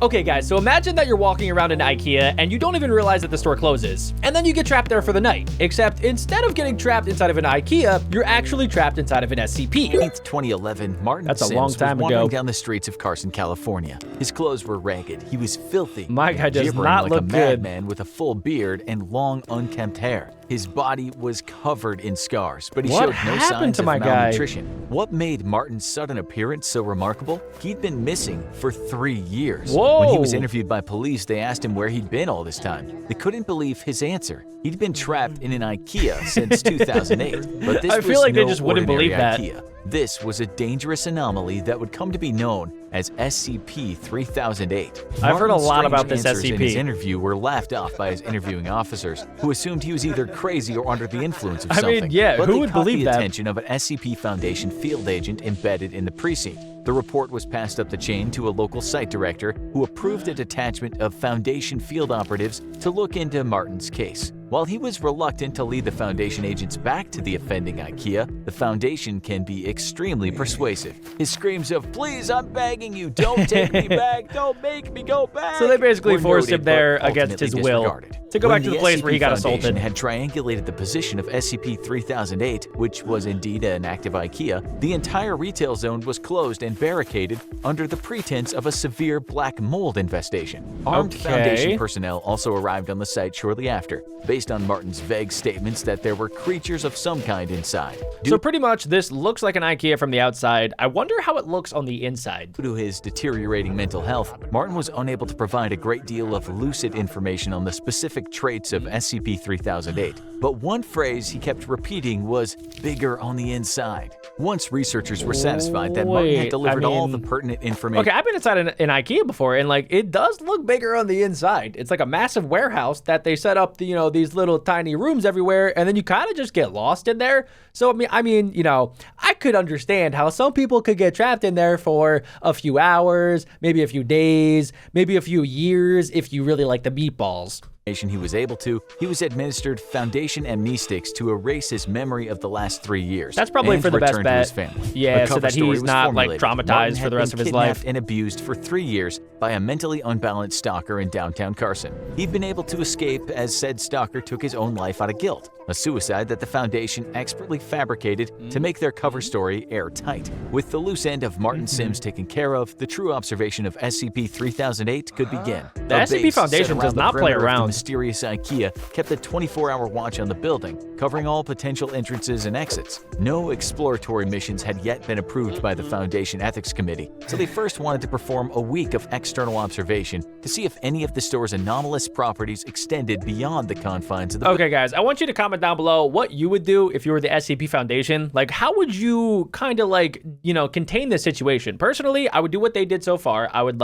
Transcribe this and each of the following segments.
Okay guys, so imagine that you're walking around in Ikea and you don't even realize that the store closes. And then you get trapped there for the night. Except instead of getting trapped inside of an Ikea, you're actually trapped inside of an SCP. 2011, Martin That's a Sims long time was wandering ago. down the streets of Carson, California. His clothes were ragged, he was filthy, My guy does gibbering not like look a good. madman with a full beard and long, unkempt hair. His body was covered in scars, but he What showed no happened signs to of my guy? malnutrition. What made Martin's sudden appearance so remarkable? He'd been missing for 3 years. When he was Whoa. interviewed by police, they asked him where he'd been all this time. They couldn't believe his answer. He'd been trapped in an Ikea since 2008. But this I feel was like they no just wouldn't ordinary believe that. Ikea. This was a dangerous anomaly that would come to be known as SCP-3008. I've heard a Martin's lot strange about this answers in his SCP. interview were laughed off by his interviewing officers, who assumed he was either crazy or under the influence of I mean, something. yeah, but who they would caught believe the that? attention of an SCP Foundation field agent embedded in the precinct. The report was passed up the chain to a local site director, who approved a detachment of Foundation field operatives to look into Martin's case. While he was reluctant to lead the Foundation agents back to the offending Ikea, the Foundation can be extremely persuasive. His screams of, "Please, I'm begging you, don't take me back, don't make me go back," So they basically were forced him noted, there but against his ultimately will disregarded. to go When back to the the place where he got SCP Foundation assaulted. had triangulated the position of SCP-3008, which was indeed an active Ikea, the entire retail zone was closed and barricaded under the pretense of a severe black mold infestation. Armed Okay. Foundation personnel also arrived on the site shortly after, based on Martin's vague statements that there were creatures of some kind inside. So pretty much this looks like an Ikea from the outside. I wonder how it looks on the inside. Due to his deteriorating mental health, Martin was unable to provide a great deal of lucid information on the specific traits of SCP-3008. But one phrase he kept repeating was, "bigger on the inside." Once researchers were satisfied that Martin Wait, had delivered I all mean- the pertinent information. Okay, I've been inside an Ikea before, and like it does look bigger on the inside. It's like a massive warehouse that they set up, these little tiny rooms everywhere, and then you kind of just get lost in there. So I mean, I could understand how some people could get trapped in there for a few hours, maybe a few days, maybe a few years if you really like the meatballs. He was able to, he was administered Foundation amnestics to erase his memory of the last 3 years. That's probably and for the best return bet. to his family. Yeah, A so cover that story he's was not, like, formulated. traumatized Martin for had the rest been of his life. kidnapped and abused for 3 years by a mentally unbalanced stalker in downtown Carson. He'd been able to escape as said stalker took his own life out of guilt, a suicide that the Foundation expertly fabricated to make their cover story airtight. With the loose end of Martin Sims taken care of, the true observation of SCP-3008 could begin. The A SCP base set Foundation does around the not play perimeter of the around. mysterious Ikea kept a 24-hour watch on the building, covering all potential entrances and exits. No exploratory missions had yet been approved by the Foundation Ethics Committee, so they first wanted to perform a week of external observation to see if any of the store's anomalous properties extended beyond the confines of the Okay, guys, I want you to comment down below what you would do if you were the SCP Foundation. Like, how would you kind of contain this situation? Personally, I would do what they did so far. I would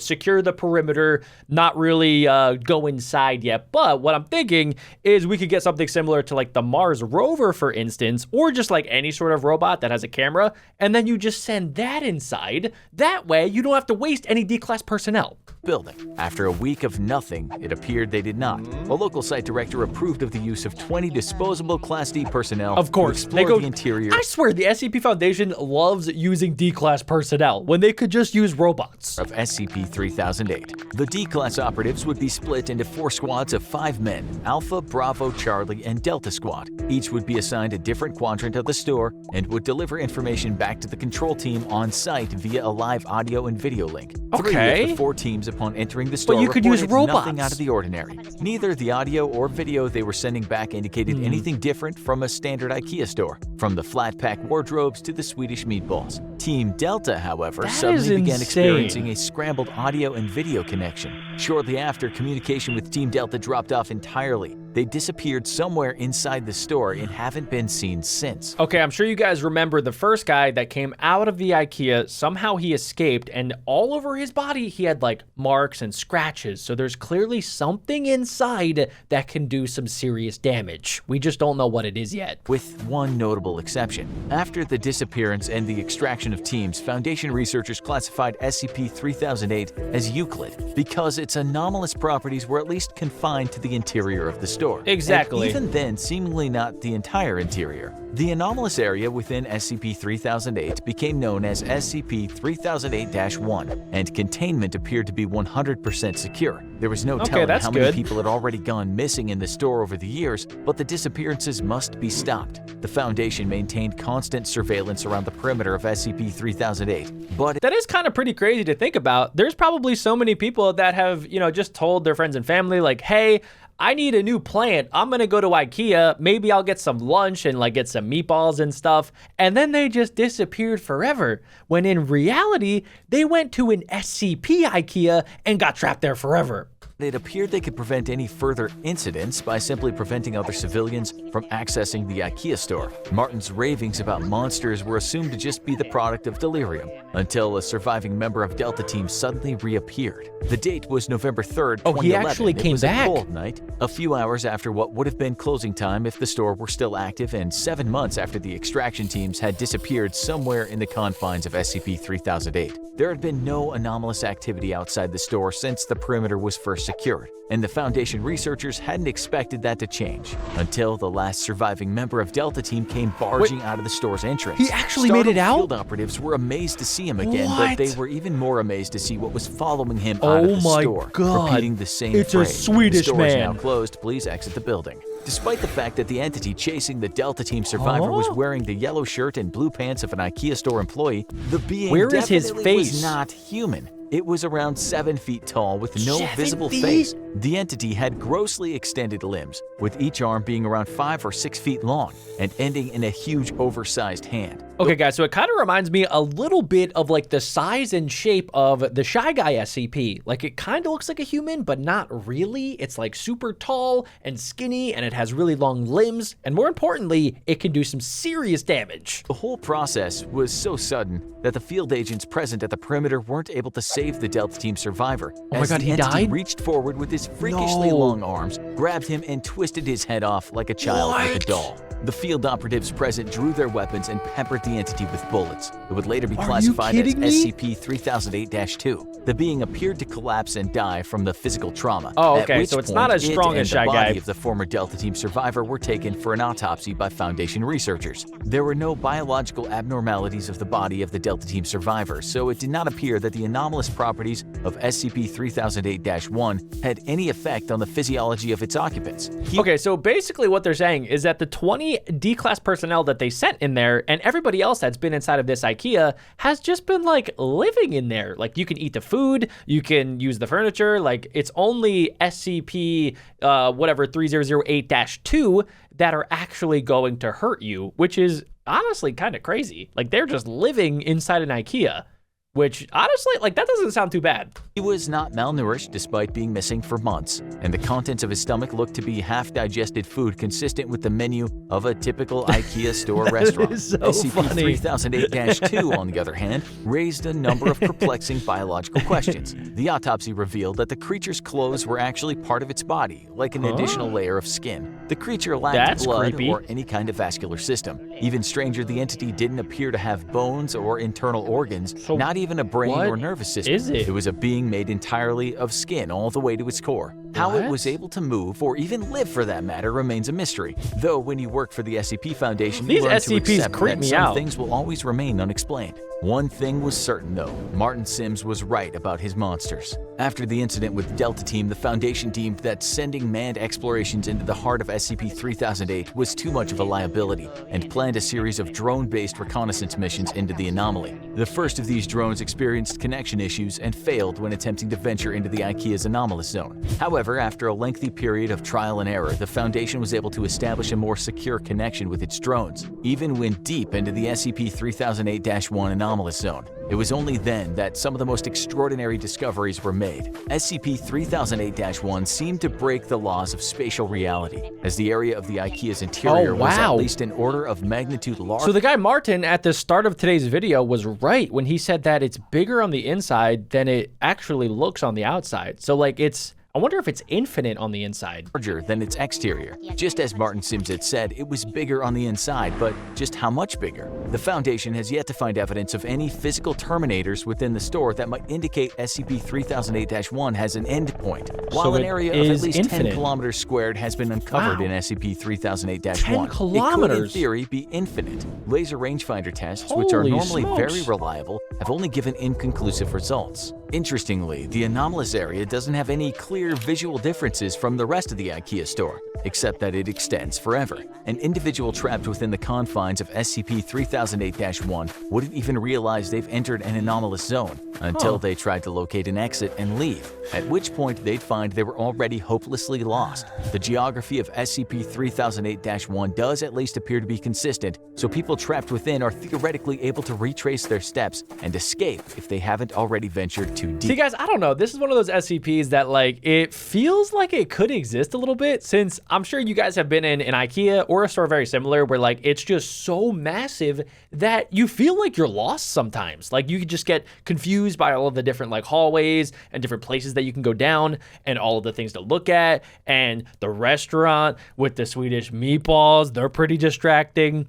secure the perimeter, not really go inside yet. But what I'm thinking is we could get something similar to like the Mars rover, for instance, or just like any sort of robot that has a camera, and then you just send that inside. That way, you don't have to waste any D-class personnel. building. After a week of nothing, it appeared they did not. A local site director approved of the use of 20 disposable Class D personnel Of course, to explore the interior. I swear, the SCP Foundation loves using D-class personnel when they could just use robots. Of SCP-3008. The D-Class operatives would be split into 4 squads of 5 men, Alpha, Bravo, Charlie, and Delta Squad. Each would be assigned a different quadrant of the store and would deliver information back to the control team on site via a live audio and video link. 3 Okay. of the 4 teams upon entering the store you could use reported nothing robots. out of the ordinary. Neither the audio or video they were sending back indicated anything different from a standard IKEA store, from the flat-pack wardrobes to the Swedish meatballs. Team Delta, however, That suddenly is began insane. experiencing a scrambled audio and video connection. Shortly after, communication with Team Delta dropped off entirely. They disappeared somewhere inside the store and haven't been seen since. Okay, I'm sure you guys remember the first guy that came out of the IKEA. Somehow he escaped, and all over his body he had like marks and scratches. So there's clearly something inside that can do some serious damage. We just don't know what it is yet. With one notable exception. After the disappearance and the extraction of teams, Foundation researchers classified SCP-3008 as Euclid because its anomalous properties were at least confined to the interior of the store. store. Exactly. And even then, seemingly not the entire interior. The anomalous area within SCP-3008 became known as SCP-3008-1, and containment appeared to be 100% secure. There was no telling how many people had already gone missing in the store over the years, but the disappearances must be stopped. The Foundation maintained constant surveillance around the perimeter of SCP-3008, but that is kind of pretty crazy to think about. There's probably so many people that have, just told their friends and family, like, hey, I need a new plant. I'm gonna go to Ikea. Maybe I'll get some lunch and like get some meatballs and stuff. And then they just disappeared forever. When in reality, they went to an SCP Ikea and got trapped there forever. it appeared they could prevent any further incidents by simply preventing other civilians from accessing the Ikea store. Martin's ravings about monsters were assumed to just be the product of delirium, until a surviving member of Delta Team suddenly reappeared. The date was November 3rd, 2011. Oh, he actually came back. It was a cold night, a few hours after what would have been closing time if the store were still active, and 7 months after the extraction teams had disappeared somewhere in the confines of SCP-3008. There had been no anomalous activity outside the store since the perimeter was first secured, and the Foundation researchers hadn't expected that to change until the last surviving member of Delta Team came barging out of the store's entrance. He actually made it out? Field operatives were amazed to see him again, but they were even more amazed to see what was following him out of the store, repeating the same phrase. It's a Swedish man. man. The store is now closed. Please exit the building. Despite the fact that the entity chasing the Delta Team survivor was wearing the yellow shirt and blue pants of an Ikea store employee, the being definitely was not human. It was around 7 feet tall with no visible face. The entity had grossly extended limbs, with each arm being around 5 or 6 feet long and ending in a huge oversized hand. Okay guys, so it kind of reminds me a little bit of like the size and shape of the Shy Guy SCP. Like it kind of looks like a human, but not really. It's like super tall and skinny, and it has really long limbs, and more importantly, it can do some serious damage. The whole process was so sudden that the field agents present at the perimeter weren't able to save the Delta Team survivor. Oh my God, he died? The entity reached forward with his freakishly long arms, grabbed him, and twisted his head off like a child with a doll. The field operatives present drew their weapons and peppered the entity with bullets. It would later be classified as SCP-3008-2. The being appeared to collapse and die from the physical trauma. Oh, okay, so it's not as strong as Shy Guy. The body of the former Delta Team survivor were taken for an autopsy by Foundation researchers. There were no biological abnormalities of the body of the Delta Team survivor, so it did not appear that the anomalous properties of SCP-3008-1 had any effect on the physiology of its occupants. Okay, so basically what they're saying is that the 20 D-class personnel that they sent in there and everybody else that's been inside of this Ikea has just been like living in there. Like you can eat the food, you can use the furniture, like it's only SCP whatever 3008-2 that are actually going to hurt you, which is honestly kind of crazy. Like they're just living inside an Ikea. Which, honestly, like, that doesn't sound too bad. He was not malnourished despite being missing for months, and the contents of his stomach looked to be half-digested food consistent with the menu of a typical Ikea store restaurant. Is so SCP-3008-2, on the other hand, raised a number of perplexing biological questions. The autopsy revealed that the creature's clothes were actually part of its body, like an additional layer of skin. The creature lacked blood or any kind of vascular system. Even stranger, the entity didn't appear to have bones or internal organs, not even a brain or nervous system. It was a being made entirely of skin all the way to its core. How it was able to move, or even live for that matter, remains a mystery. Though when you work for the SCP Foundation, you learn to accept that some things will always remain unexplained. One thing was certain though, Martin Sims was right about his monsters. After the incident with Delta Team, the Foundation deemed that sending manned explorations into the heart of SCP-3008 was too much of a liability, and planned a series of drone-based reconnaissance missions into the anomaly. The first of these drones experienced connection issues and failed when attempting to venture into the Ikea's anomalous zone. However, after a lengthy period of trial and error, the Foundation was able to establish a more secure connection with its drones, even when deep into the SCP-3008-1 anomalous zone. It was only then that some of the most extraordinary discoveries were made. SCP-3008-1 seemed to break the laws of spatial reality, as the area of the Ikea's interior was at least an order of magnitude larger. So the guy Martin at the start of today's video was right when he said that it's bigger on the inside than it actually looks on the outside. So like it's I wonder if it's infinite on the inside. Larger than its exterior. Just as Martin Sims had said, it was bigger on the inside, but just how much bigger? The Foundation has yet to find evidence of any physical terminators within the store that might indicate SCP-3008-1 has an end point, while an area of at least infinite. 10 kilometers squared has been uncovered in SCP-3008-1. 10 kilometers? It could, in theory, be infinite. Laser rangefinder tests, which are Holy normally smokes. very reliable, have only given inconclusive results. Interestingly, the anomalous area doesn't have any clear visual differences from the rest of the Ikea store, except that it extends forever. An individual trapped within the confines of SCP-3008-1 wouldn't even realize they've entered an anomalous zone until they tried to locate an exit and leave, at which point they'd find they were already hopelessly lost. The geography of SCP-3008-1 does at least appear to be consistent, so people trapped within are theoretically able to retrace their steps and escape if they haven't already ventured too deep. See, guys, I don't know. This is one of those SCPs that, like, it feels like it could exist a little bit, since I'm sure you guys have been in an Ikea or a store very similar where, like, it's just so massive that you feel like you're lost sometimes. Like, you could just get confused by all of the different, like, hallways and different places that you can go down and all of the things to look at, and the restaurant with the Swedish meatballs, they're pretty distracting.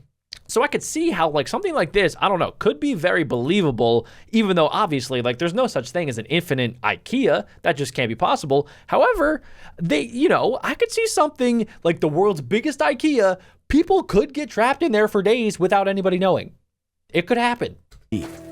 So I could see how, like, something like this, I don't know, could be very believable, even though obviously, like, there's no such thing as an infinite Ikea. That just can't be possible. However, I could see something like the world's biggest Ikea. People could get trapped in there for days without anybody knowing. It could happen.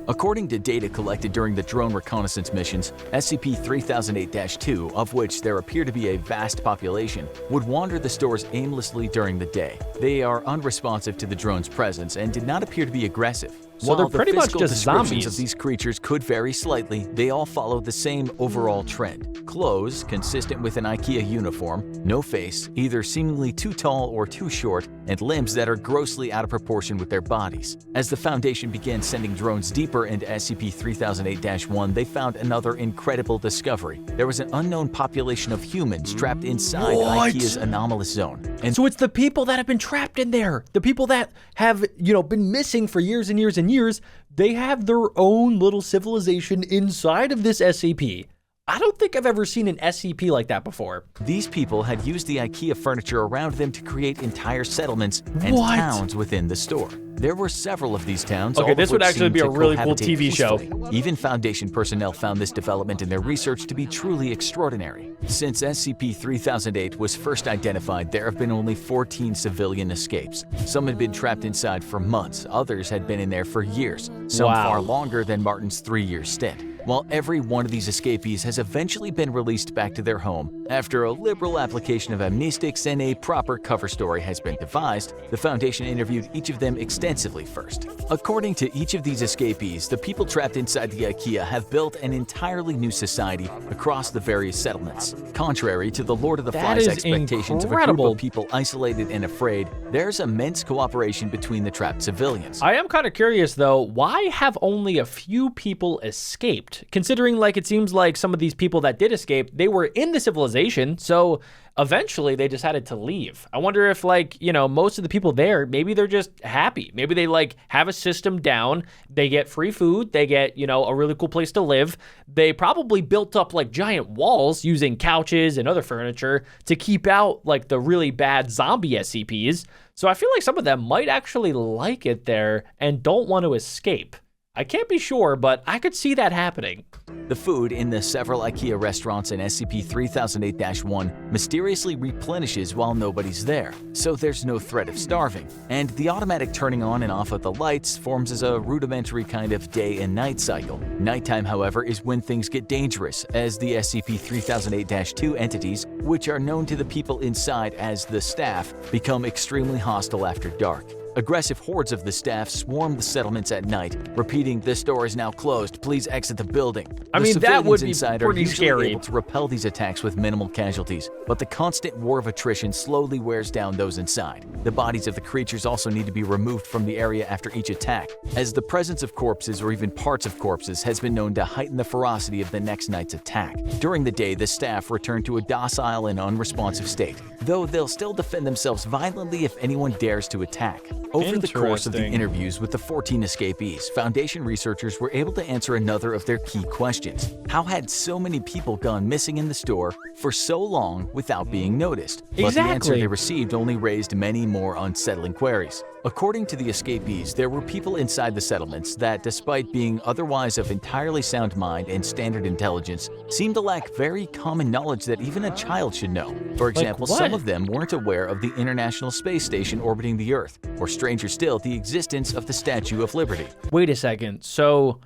According to data collected during the drone reconnaissance missions, SCP-3008-2, of which there appear to be a vast population, would wander the stores aimlessly during the day. They are unresponsive to the drone's presence and did not appear to be aggressive. Well, they're While the pretty much physical just descriptions zombies. of these creatures could vary slightly, they all follow the same overall trend. Clothes consistent with an Ikea uniform, no face, either seemingly too tall or too short, and limbs that are grossly out of proportion with their bodies. As the Foundation began sending drones deeper into SCP-3008-1, they found another incredible discovery. There was an unknown population of humans trapped inside Ikea's anomalous zone. And So it's the people that have been trapped in there, the people that have, been missing for years and years and years. They have their own little civilization inside of this SCP. I don't think I've ever seen an SCP like that before. these people had used the Ikea furniture around them to create entire settlements and What? towns within the store. There were several of these towns. Okay, all of this would which actually seemed be a to really cool cohabitate TV show. peacefully. Even Foundation personnel found this development in their research to be truly extraordinary. Since SCP-3008 was first identified, there have been only 14 civilian escapes. Some had been trapped inside for months, others had been in there for years, some Wow. far longer than Martin's 3-year stint. While every one of these escapees has eventually been released back to their home, after a liberal application of amnestics and a proper cover story has been devised, the Foundation interviewed each of them extensively first. According to each of these escapees, the people trapped inside the Ikea have built an entirely new society across the various settlements. Contrary to the Lord of the That Flies is expectations of a group incredible. of people isolated and afraid, there's immense cooperation between the trapped civilians. I am kind of curious though, why have only a few people escaped? Considering, like, it seems like some of these people that did escape, they were in the civilization, so eventually they decided to leave. I wonder if, like, most of the people there, maybe they're just happy. Maybe they, like, have a system down, they get free food, they get, a really cool place to live. They probably built up, like, giant walls using couches and other furniture to keep out, like, the really bad zombie SCPs. So I feel like some of them might actually like it there and don't want to escape. I can't be sure, but I could see that happening. The food in the several Ikea restaurants in SCP-3008-1 mysteriously replenishes while nobody's there, so there's no threat of starving. And the automatic turning on and off of the lights forms as a rudimentary kind of day and night cycle. Nighttime, however, is when things get dangerous, as the SCP-3008-2 entities, which are known to the people inside as the staff, become extremely hostile after dark. Aggressive hordes of the staff swarm the settlements at night, repeating, "This door is now closed. Please exit the building." I mean, The that would civilians be inside pretty are usually scary. able to repel these attacks with minimal casualties, but the constant war of attrition slowly wears down those inside. The bodies of the creatures also need to be removed from the area after each attack, as the presence of corpses or even parts of corpses has been known to heighten the ferocity of the next night's attack. During the day, the staff return to a docile and unresponsive state, though they'll still defend themselves violently if anyone dares to attack. Over the course of the Interesting. interviews with the 14 escapees, Foundation researchers were able to answer another of their key questions. How had so many people gone missing in the store for so long without being noticed? But the answer Exactly. they received only raised many more unsettling queries. According to the escapees, there were people inside the settlements that, despite being otherwise of entirely sound mind and standard intelligence, seemed to lack very common knowledge that even a child should know. For example, what? some of them weren't aware of the International Space Station orbiting the Earth, or stranger still, the existence of the Statue of Liberty. Wait a second. So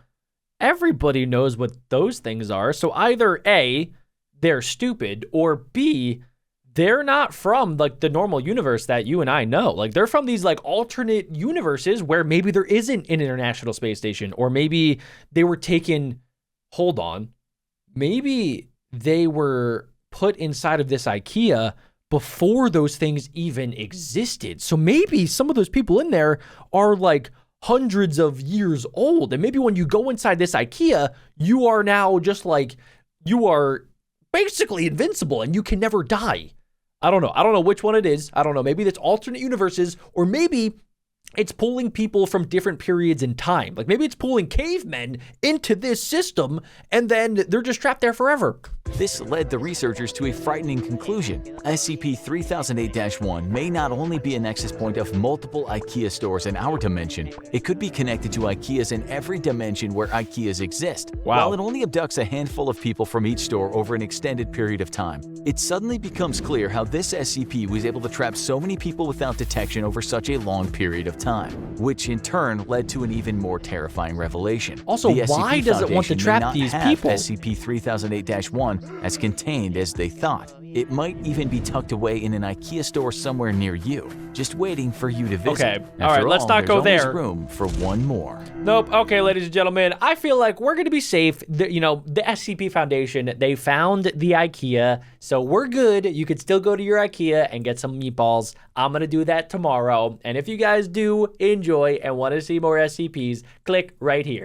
everybody knows what those things are. So either A, they're stupid, or B, they're not from like the normal universe that you and I know. Like they're from these like alternate universes where maybe there isn't an International Space Station, or maybe they were taken, hold on, maybe they were put inside of this Ikea before those things even existed. So maybe some of those people in there are like hundreds of years old. And maybe when you go inside this Ikea, you are now just like, you are basically invincible and you can never die. I don't know. I don't know which one it is. I don't know. Maybe it's alternate universes, or maybe it's pulling people from different periods in time. Like maybe it's pulling cavemen into this system and then they're just trapped there forever. This led the researchers to a frightening conclusion. SCP-3008-1 may not only be a nexus point of multiple IKEA stores in our dimension, it could be connected to IKEAs in every dimension where IKEAs exist. Wow. While it only abducts a handful of people from each store over an extended period of time, it suddenly becomes clear how this SCP was able to trap so many people without detection over such a long period of time, which in turn led to an even more terrifying revelation. Also, The why SCP does it want to Foundation may trap not these have people? SCP-3008-1 as contained as they thought. It might even be tucked away in an IKEA store somewhere near you, just waiting for you to visit. Okay, all After right, let's not there's go always there. room for one more. Nope. Okay, ladies and gentlemen, I feel like we're going to be safe. The SCP Foundation, they found the IKEA, so we're good. You could still go to your IKEA and get some meatballs. I'm going to do that tomorrow. And if you guys do enjoy and want to see more SCPs, click right here.